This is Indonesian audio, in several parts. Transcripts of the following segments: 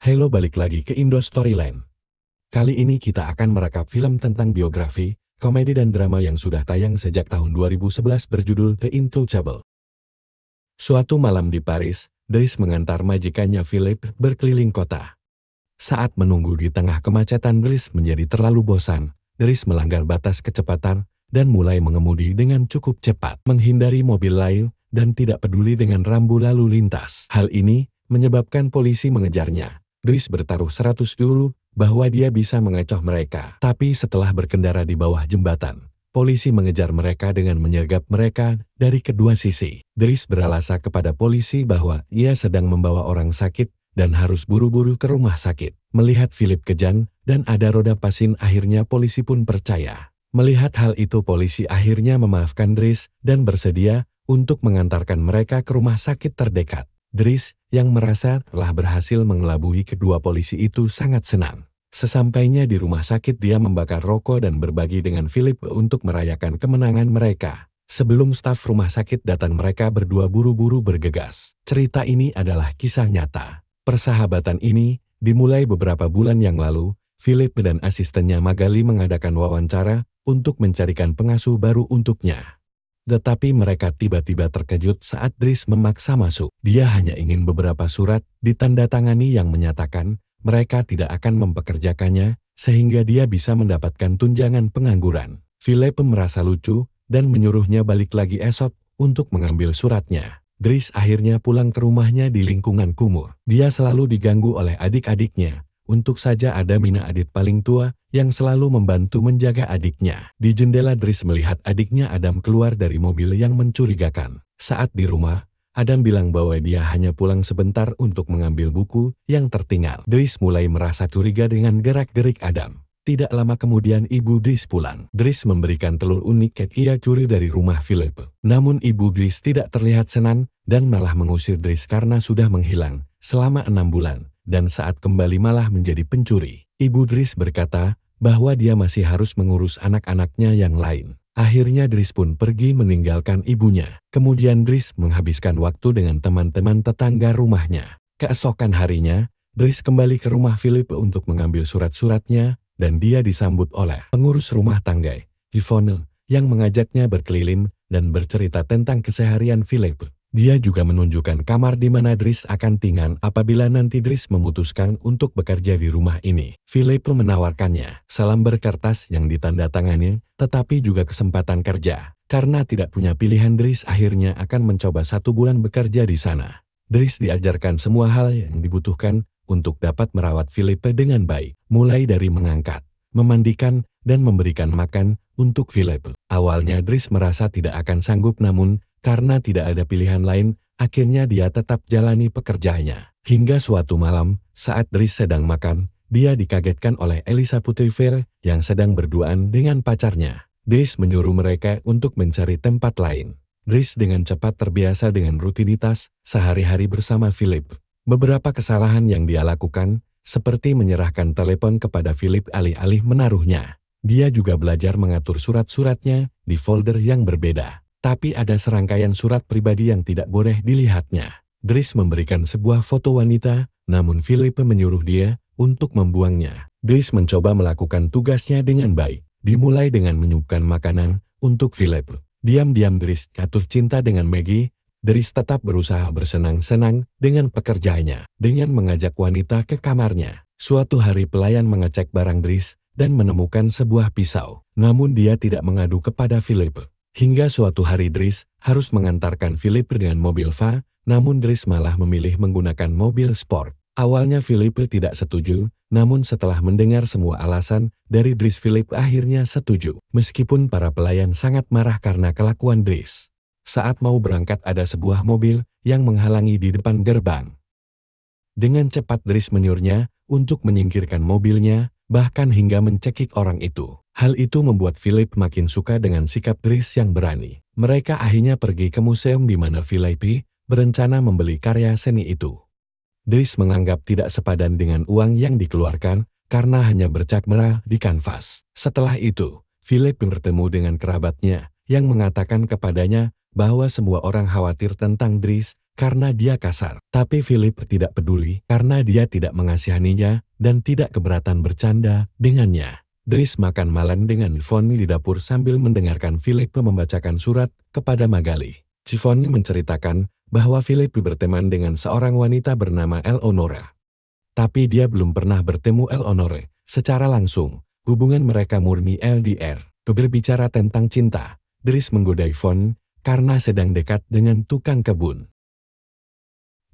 Halo, balik lagi ke Indo Storyland. Kali ini kita akan merekap film tentang biografi, komedi dan drama yang sudah tayang sejak tahun 2011 berjudul The Intouchable. Suatu malam di Paris, Dries mengantar majikannya Philip berkeliling kota. Saat menunggu di tengah kemacetan, Dries menjadi terlalu bosan. Dries melanggar batas kecepatan dan mulai mengemudi dengan cukup cepat, menghindari mobil lain dan tidak peduli dengan rambu lalu lintas. Hal ini menyebabkan polisi mengejarnya. Dries bertaruh 100 euro bahwa dia bisa mengecoh mereka. Tapi setelah berkendara di bawah jembatan, polisi mengejar mereka dengan menyergap mereka dari kedua sisi. Dries beralasan kepada polisi bahwa ia sedang membawa orang sakit dan harus buru-buru ke rumah sakit. Melihat Philip kejang dan ada roda pasin, akhirnya polisi pun percaya. Melihat hal itu, polisi akhirnya memaafkan Dries dan bersedia untuk mengantarkan mereka ke rumah sakit terdekat. Dries yang merasa telah berhasil mengelabui kedua polisi itu sangat senang. Sesampainya di rumah sakit, dia membakar rokok dan berbagi dengan Philip untuk merayakan kemenangan mereka. Sebelum staf rumah sakit datang, mereka berdua buru-buru bergegas. Cerita ini adalah kisah nyata. Persahabatan ini dimulai beberapa bulan yang lalu. Philip dan asistennya Magali mengadakan wawancara untuk mencarikan pengasuh baru untuknya. Tetapi mereka tiba-tiba terkejut saat Dries memaksa masuk. Dia hanya ingin beberapa surat ditandatangani yang menyatakan mereka tidak akan mempekerjakannya, sehingga dia bisa mendapatkan tunjangan pengangguran. Philip merasa lucu dan menyuruhnya balik lagi esok untuk mengambil suratnya. Dries akhirnya pulang ke rumahnya di lingkungan kumuh. Dia selalu diganggu oleh adik-adiknya. Untuk saja ada Mina, adik paling tua, yang selalu membantu menjaga adiknya. Di jendela, Dries melihat adiknya Adam keluar dari mobil yang mencurigakan. Saat di rumah, Adam bilang bahwa dia hanya pulang sebentar untuk mengambil buku yang tertinggal. Dries mulai merasa curiga dengan gerak-gerik Adam. Tidak lama kemudian ibu Dries pulang. Dries memberikan telur unik yang ia curi dari rumah Philip. Namun ibu Dries tidak terlihat senang dan malah mengusir Dries karena sudah menghilang selama 6 bulan. Dan saat kembali malah menjadi pencuri. Ibu Dries berkata bahwa dia masih harus mengurus anak-anaknya yang lain. Akhirnya Dries pun pergi meninggalkan ibunya. Kemudian Dries menghabiskan waktu dengan teman-teman tetangga rumahnya. Keesokan harinya, Dries kembali ke rumah Philip untuk mengambil surat-suratnya, dan dia disambut oleh pengurus rumah tangga, Yvonne, yang mengajaknya berkeliling dan bercerita tentang keseharian Philip. Dia juga menunjukkan kamar di mana Dries akan tinggal apabila nanti Dries memutuskan untuk bekerja di rumah ini. Philip menawarkannya salam berkertas yang ditandatangani, tetapi juga kesempatan kerja. Karena tidak punya pilihan, Dries akhirnya akan mencoba 1 bulan bekerja di sana. Dries diajarkan semua hal yang dibutuhkan untuk dapat merawat Philip dengan baik, mulai dari mengangkat, memandikan, dan memberikan makan untuk Philip. Awalnya Dries merasa tidak akan sanggup, namun karena tidak ada pilihan lain, akhirnya dia tetap jalani pekerjaannya. Hingga suatu malam, saat Dries sedang makan, dia dikagetkan oleh Elisa Puttifer yang sedang berduaan dengan pacarnya. Dries menyuruh mereka untuk mencari tempat lain. Dries dengan cepat terbiasa dengan rutinitas sehari-hari bersama Philip. Beberapa kesalahan yang dia lakukan, seperti menyerahkan telepon kepada Philip alih-alih menaruhnya. Dia juga belajar mengatur surat-suratnya di folder yang berbeda. Tapi ada serangkaian surat pribadi yang tidak boleh dilihatnya. Dries memberikan sebuah foto wanita, namun Philip menyuruh dia untuk membuangnya. Dries mencoba melakukan tugasnya dengan baik. Dimulai dengan menyuguhkan makanan untuk Philip. Diam-diam Dries jatuh cinta dengan Maggie. Dries tetap berusaha bersenang-senang dengan pekerjaannya, dengan mengajak wanita ke kamarnya. Suatu hari pelayan mengecek barang Dries dan menemukan sebuah pisau. Namun dia tidak mengadu kepada Philip. Hingga suatu hari Dries harus mengantarkan Philip dengan mobil van, namun Dries malah memilih menggunakan mobil sport. Awalnya Philip tidak setuju, namun setelah mendengar semua alasan dari Dries, Philip akhirnya setuju. Meskipun para pelayan sangat marah karena kelakuan Dries. Saat mau berangkat, ada sebuah mobil yang menghalangi di depan gerbang. Dengan cepat Dries menyuruhnya untuk menyingkirkan mobilnya, bahkan hingga mencekik orang itu. Hal itu membuat Philip makin suka dengan sikap Dries yang berani. Mereka akhirnya pergi ke museum di mana Philip berencana membeli karya seni itu. Dries menganggap tidak sepadan dengan uang yang dikeluarkan karena hanya bercak merah di kanvas. Setelah itu, Philip bertemu dengan kerabatnya yang mengatakan kepadanya bahwa semua orang khawatir tentang Dries karena dia kasar. Tapi Philip tidak peduli karena dia tidak mengasihaninya dan tidak keberatan bercanda dengannya. Dries makan malam dengan Yvonne di dapur sambil mendengarkan Philip membacakan surat kepada Magali. Yvonne menceritakan bahwa Philip berteman dengan seorang wanita bernama Eleonora. Tapi dia belum pernah bertemu Eleonora secara langsung. Hubungan mereka murni LDR. Berbicara tentang cinta, Dries menggoda Yvonne karena sedang dekat dengan tukang kebun.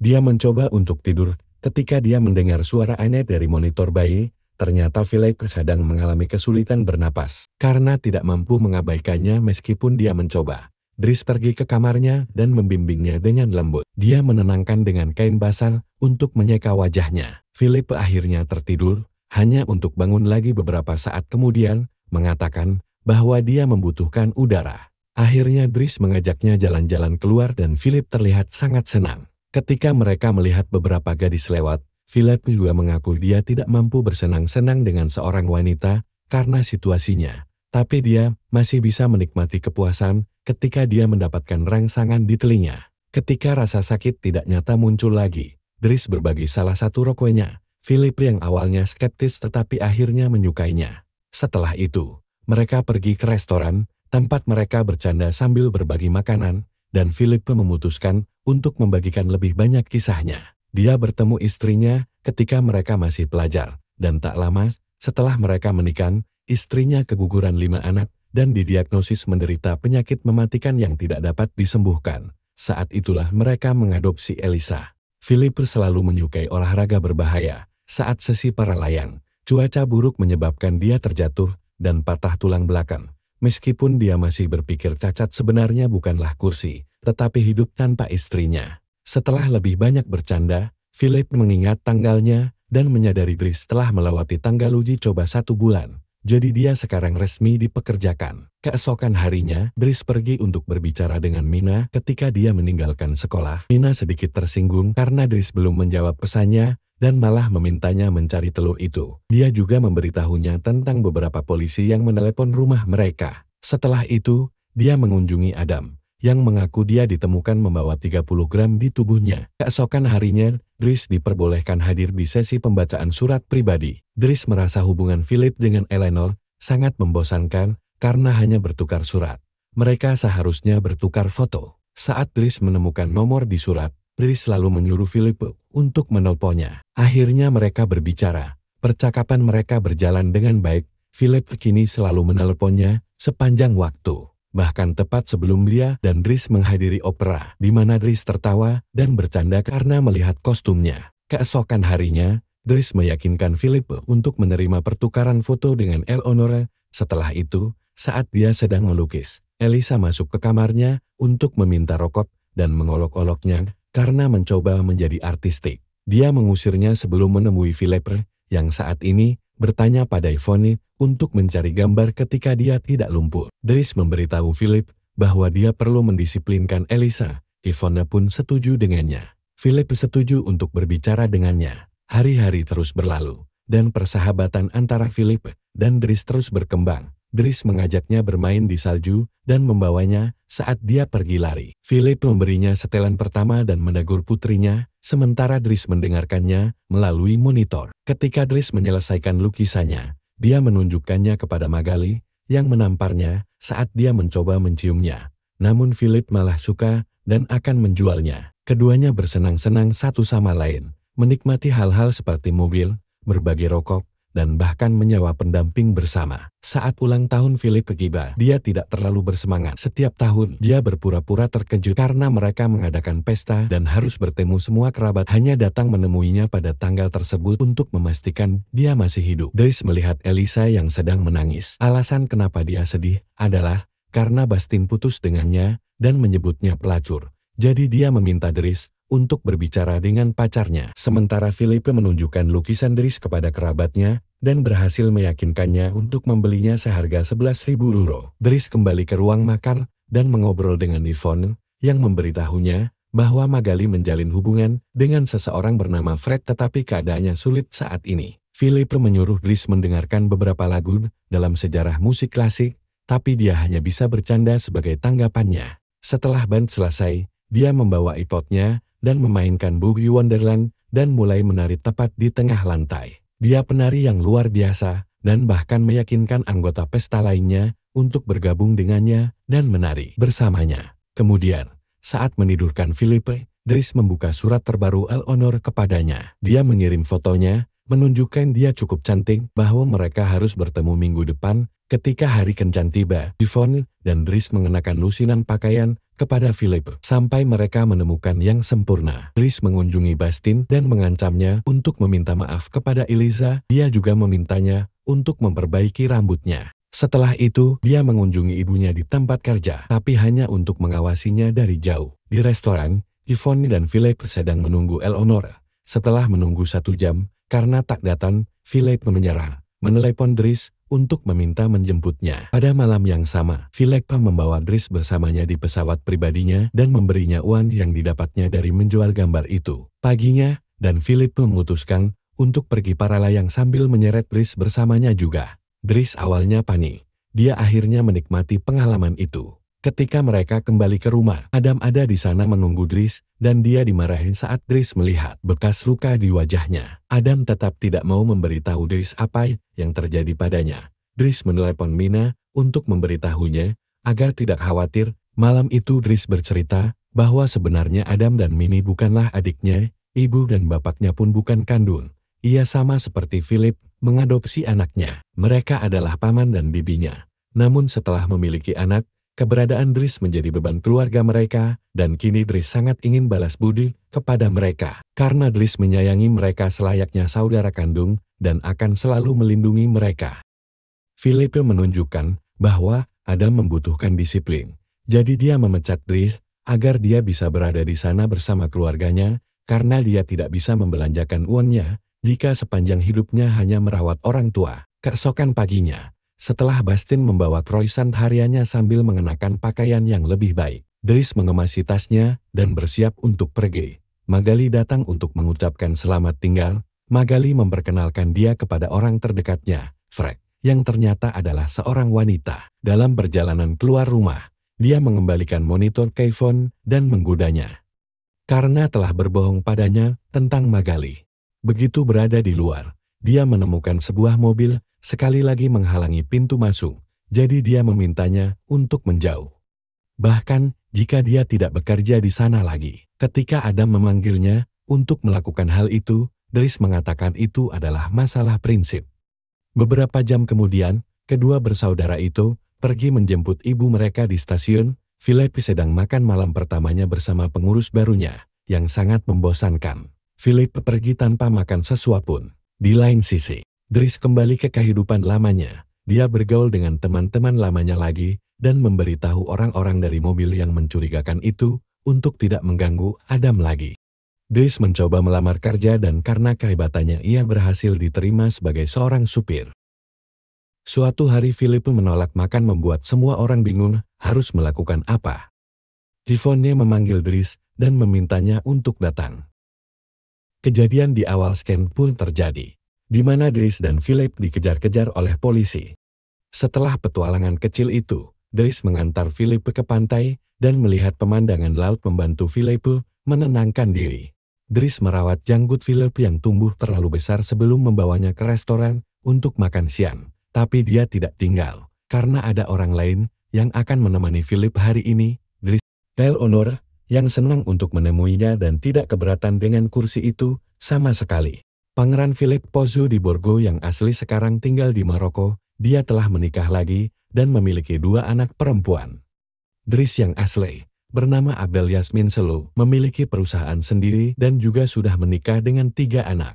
Dia mencoba untuk tidur ketika dia mendengar suara aneh dari monitor bayi. Ternyata Philip sedang mengalami kesulitan bernapas. Karena tidak mampu mengabaikannya meskipun dia mencoba, Dries pergi ke kamarnya dan membimbingnya dengan lembut. Dia menenangkan dengan kain basah untuk menyeka wajahnya. Philip akhirnya tertidur, hanya untuk bangun lagi beberapa saat kemudian, mengatakan bahwa dia membutuhkan udara. Akhirnya Dries mengajaknya jalan-jalan keluar dan Philip terlihat sangat senang. Ketika mereka melihat beberapa gadis lewat, Philip juga mengaku dia tidak mampu bersenang-senang dengan seorang wanita karena situasinya. Tapi dia masih bisa menikmati kepuasan ketika dia mendapatkan rangsangan di telinga. Ketika rasa sakit tidak nyata muncul lagi, Dries berbagi salah satu rokoknya. Philip yang awalnya skeptis tetapi akhirnya menyukainya. Setelah itu, mereka pergi ke restoran, tempat mereka bercanda sambil berbagi makanan, dan Philip memutuskan untuk membagikan lebih banyak kisahnya. Dia bertemu istrinya ketika mereka masih pelajar, dan tak lama setelah mereka menikah, istrinya keguguran 5 anak dan didiagnosis menderita penyakit mematikan yang tidak dapat disembuhkan. Saat itulah mereka mengadopsi Elisa. Philip selalu menyukai olahraga berbahaya. Saat sesi para layang, cuaca buruk menyebabkan dia terjatuh dan patah tulang belakang. Meskipun dia masih berpikir cacat sebenarnya bukanlah kursi, tetapi hidup tanpa istrinya. Setelah lebih banyak bercanda, Philip mengingat tanggalnya dan menyadari Dries telah melewati tanggal uji coba 1 bulan. Jadi dia sekarang resmi dipekerjakan. Keesokan harinya, Dries pergi untuk berbicara dengan Mina ketika dia meninggalkan sekolah. Mina sedikit tersinggung karena Dries belum menjawab pesannya dan malah memintanya mencari telur itu. Dia juga memberitahunya tentang beberapa polisi yang menelepon rumah mereka. Setelah itu, dia mengunjungi Adam, yang mengaku dia ditemukan membawa 30 gram di tubuhnya. Keesokan harinya, Dries diperbolehkan hadir di sesi pembacaan surat pribadi. Dries merasa hubungan Philip dengan Eleanor sangat membosankan karena hanya bertukar surat. Mereka seharusnya bertukar foto. Saat Dries menemukan nomor di surat, Dries selalu menyuruh Philip untuk menelponnya. Akhirnya mereka berbicara. Percakapan mereka berjalan dengan baik. Philip kini selalu menelponnya sepanjang waktu. Bahkan tepat sebelum dia dan Dries menghadiri opera, di mana Dries tertawa dan bercanda karena melihat kostumnya. Keesokan harinya, Dries meyakinkan Philip untuk menerima pertukaran foto dengan Eleonora. Setelah itu, saat dia sedang melukis, Elisa masuk ke kamarnya untuk meminta rokok dan mengolok-oloknya karena mencoba menjadi artistik. Dia mengusirnya sebelum menemui Philip, yang saat ini bertanya pada Yvonne untuk mencari gambar ketika dia tidak lumpuh. Dries memberitahu Philip bahwa dia perlu mendisiplinkan Elisa. Yvonne pun setuju dengannya. Philip setuju untuk berbicara dengannya. Hari-hari terus berlalu, dan persahabatan antara Philip dan Dries terus berkembang. Dries mengajaknya bermain di salju dan membawanya saat dia pergi lari. Philip memberinya setelan pertama dan menegur putrinya, sementara Dries mendengarkannya melalui monitor. Ketika Dries menyelesaikan lukisannya, dia menunjukkannya kepada Magali, yang menamparnya saat dia mencoba menciumnya. Namun Philip malah suka dan akan menjualnya. Keduanya bersenang-senang satu sama lain, menikmati hal-hal seperti mobil, berbagi rokok, dan bahkan menyewa pendamping bersama. Saat ulang tahun Philip tiba, dia tidak terlalu bersemangat. Setiap tahun, dia berpura-pura terkejut karena mereka mengadakan pesta dan harus bertemu semua kerabat hanya datang menemuinya pada tanggal tersebut untuk memastikan dia masih hidup. Dries melihat Elisa yang sedang menangis. Alasan kenapa dia sedih adalah karena Bastin putus dengannya dan menyebutnya pelacur. Jadi dia meminta Dries untuk berbicara dengan pacarnya. Sementara Philip menunjukkan lukisan Dries kepada kerabatnya dan berhasil meyakinkannya untuk membelinya seharga 11.000 euro. Dries kembali ke ruang makan dan mengobrol dengan Yvonne yang memberitahunya bahwa Magali menjalin hubungan dengan seseorang bernama Fred tetapi keadaannya sulit saat ini. Philip menyuruh Dries mendengarkan beberapa lagu dalam sejarah musik klasik, tapi dia hanya bisa bercanda sebagai tanggapannya. Setelah band selesai, dia membawa iPod-nya dan memainkan Boogie Wonderland dan mulai menari tepat di tengah lantai. Dia penari yang luar biasa dan bahkan meyakinkan anggota pesta lainnya untuk bergabung dengannya dan menari bersamanya. Kemudian, saat menidurkan Philippe, Dries membuka surat terbaru Eleanor kepadanya. Dia mengirim fotonya, menunjukkan dia cukup cantik bahwa mereka harus bertemu minggu depan. Ketika hari kencan tiba, Yvonne dan Dries mengenakan lusinan pakaian kepada Philippe sampai mereka menemukan yang sempurna. Dries mengunjungi Bastien dan mengancamnya untuk meminta maaf kepada Eliza. Dia juga memintanya untuk memperbaiki rambutnya. Setelah itu, dia mengunjungi ibunya di tempat kerja, tapi hanya untuk mengawasinya dari jauh. Di restoran, Yvonne dan Philippe sedang menunggu Eleanor. Setelah menunggu 1 jam, karena tak datang, Philippe menyerah, menelepon Dries untuk meminta menjemputnya. Pada malam yang sama, Philippe membawa Dries bersamanya di pesawat pribadinya dan memberinya uang yang didapatnya dari menjual gambar itu. Paginya, dan Philippe memutuskan untuk pergi para layang sambil menyeret Dries bersamanya juga. Dries awalnya panik. Dia akhirnya menikmati pengalaman itu. Ketika mereka kembali ke rumah, Adam ada di sana menunggu Dries, dan dia dimarahin saat Dries melihat bekas luka di wajahnya. Adam tetap tidak mau memberitahu Dries apa yang terjadi padanya. Dries menelepon Mina untuk memberitahunya, agar tidak khawatir. Malam itu Dries bercerita bahwa sebenarnya Adam dan Mini bukanlah adiknya, ibu dan bapaknya pun bukan kandung. Ia sama seperti Philip, mengadopsi anaknya. Mereka adalah paman dan bibinya. Namun setelah memiliki anak, keberadaan Dries menjadi beban keluarga mereka, dan kini Dries sangat ingin balas budi kepada mereka. Karena Dries menyayangi mereka selayaknya saudara kandung, dan akan selalu melindungi mereka. Philippe menunjukkan bahwa Adam membutuhkan disiplin. Jadi dia memecat Dries, agar dia bisa berada di sana bersama keluarganya, karena dia tidak bisa membelanjakan uangnya, jika sepanjang hidupnya hanya merawat orang tua. Keesokan paginya, setelah Bastien membawa croissant hariannya sambil mengenakan pakaian yang lebih baik, Dries mengemasi tasnya dan bersiap untuk pergi. Magali datang untuk mengucapkan selamat tinggal. Magali memperkenalkan dia kepada orang terdekatnya, Fred, yang ternyata adalah seorang wanita. Dalam perjalanan keluar rumah, dia mengembalikan monitor ke Yvonne dan menggodanya karena telah berbohong padanya tentang Magali. Begitu berada di luar, dia menemukan sebuah mobil sekali lagi menghalangi pintu masuk, jadi dia memintanya untuk menjauh. Bahkan, jika dia tidak bekerja di sana lagi. Ketika Adam memanggilnya untuk melakukan hal itu, Dries mengatakan itu adalah masalah prinsip. Beberapa jam kemudian, kedua bersaudara itu pergi menjemput ibu mereka di stasiun. Philippe sedang makan malam pertamanya bersama pengurus barunya, yang sangat membosankan. Philippe pergi tanpa makan sesuatu pun. Di lain sisi, Dries kembali ke kehidupan lamanya. Dia bergaul dengan teman-teman lamanya lagi, dan memberitahu orang-orang dari mobil yang mencurigakan itu, untuk tidak mengganggu Adam lagi. Dries mencoba melamar kerja dan karena kehebatannya ia berhasil diterima sebagai seorang supir. Suatu hari Philippe menolak makan membuat semua orang bingung harus melakukan apa. Yvonne memanggil Dries dan memintanya untuk datang. Kejadian di awal scan pun terjadi, di mana Dries dan Philippe dikejar-kejar oleh polisi. Setelah petualangan kecil itu, Dries mengantar Philippe ke pantai dan melihat pemandangan laut membantu Philippe menenangkan diri. Dries merawat janggut Philippe yang tumbuh terlalu besar sebelum membawanya ke restoran untuk makan siang. Tapi dia tidak tinggal, karena ada orang lain yang akan menemani Philippe hari ini, Dries. Eleanor, yang senang untuk menemuinya dan tidak keberatan dengan kursi itu, sama sekali. Pangeran Philippe Pozzo di Borgo yang asli sekarang tinggal di Maroko, dia telah menikah lagi, dan memiliki 2 anak perempuan. Dries yang asli, bernama Abel Yasmin Selo, memiliki perusahaan sendiri dan juga sudah menikah dengan 3 anak.